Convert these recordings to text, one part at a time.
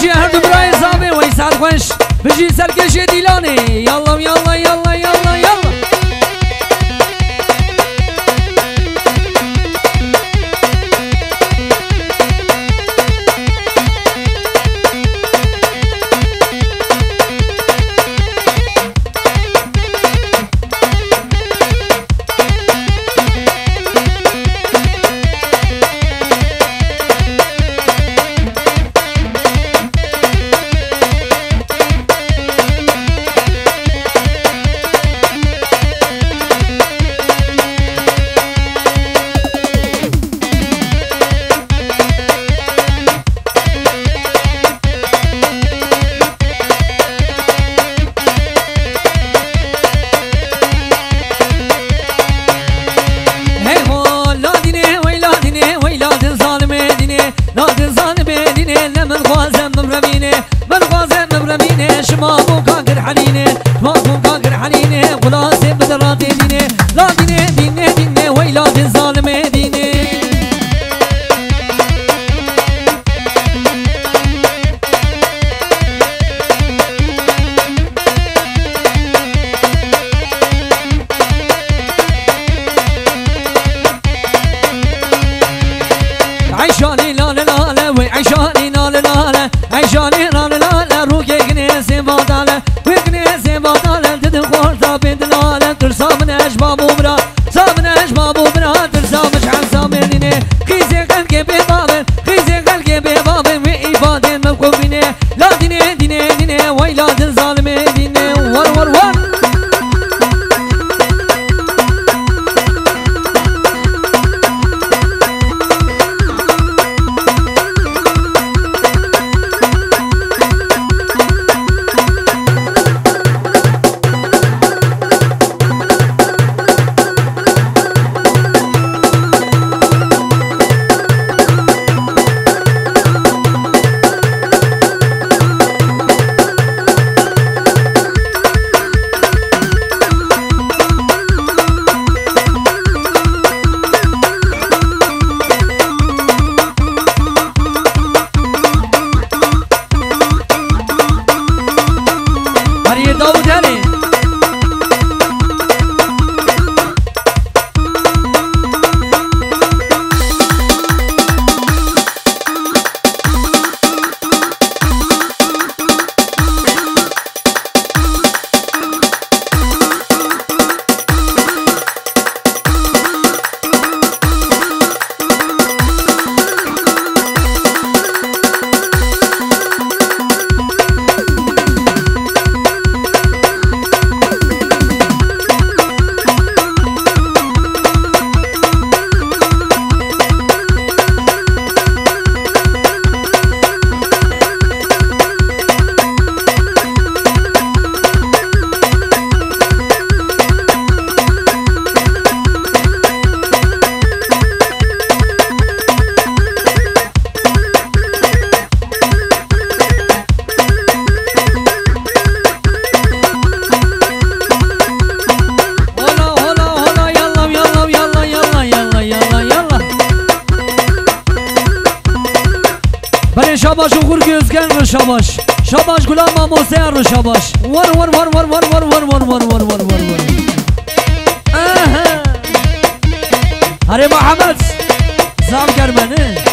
بجي هر دبراي صابي ويسعد خوش بجي سركشي ديلاني يلا يلا يلا يلا يلا ما بو كاكر حنينه ما بو كاكر حنينه خلاص بدرات دينه لا دينه دينه دينه ويلاد الظالم دينه عيشاني لا لا لا وي عيشاني لا لا لا عيشاني لا لا لا روكي كنيسي باطالة وكنيسي باطالة تدخل طابين دلالة ترسى من أشباب وبرا سا من أشباب وبرا ترسى مش عسى منيني خيزي خلقي ببابن خيزي خلقي ببابن وإيفادين مبقوبيني لا ديني ديني ديني ويلاد الظالم ديني ور ور ور شاباش و خور gözgen رو شاباش شاباش گلام ماموسه رو شاباش ور ور ور ور ور ور ور ور ور ور ور ور ور هره محمد زام کرمنه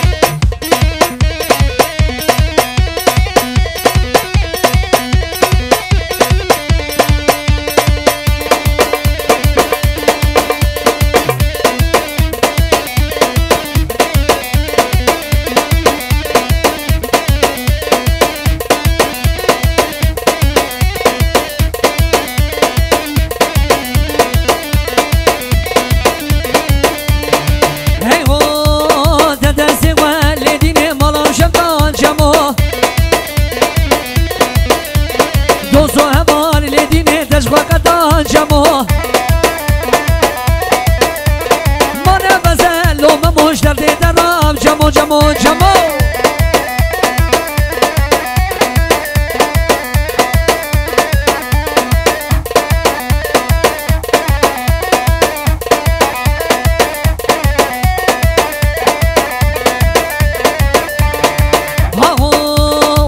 جمو جمو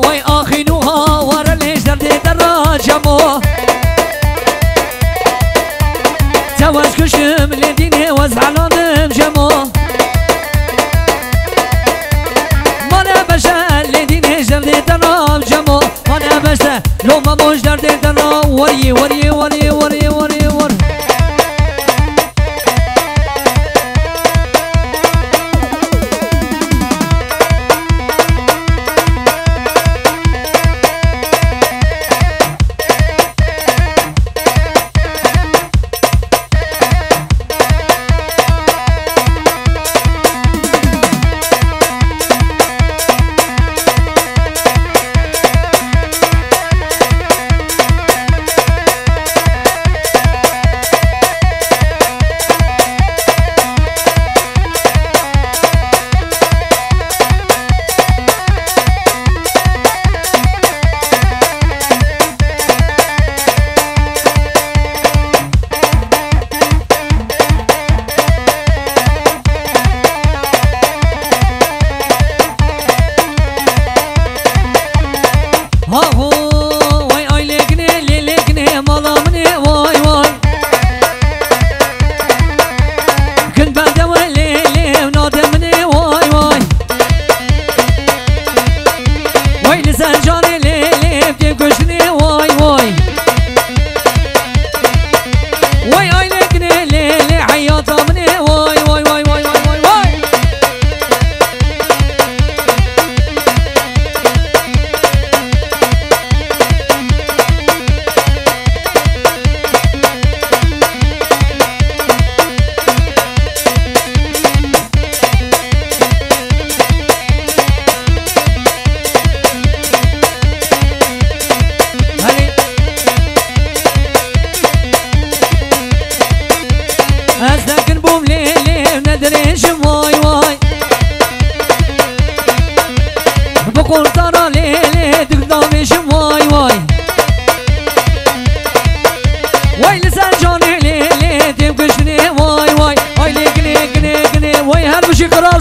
وای دردی درام جمع من بسته لوما موش دردی درام وری وری وری وری وری وری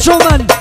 شو من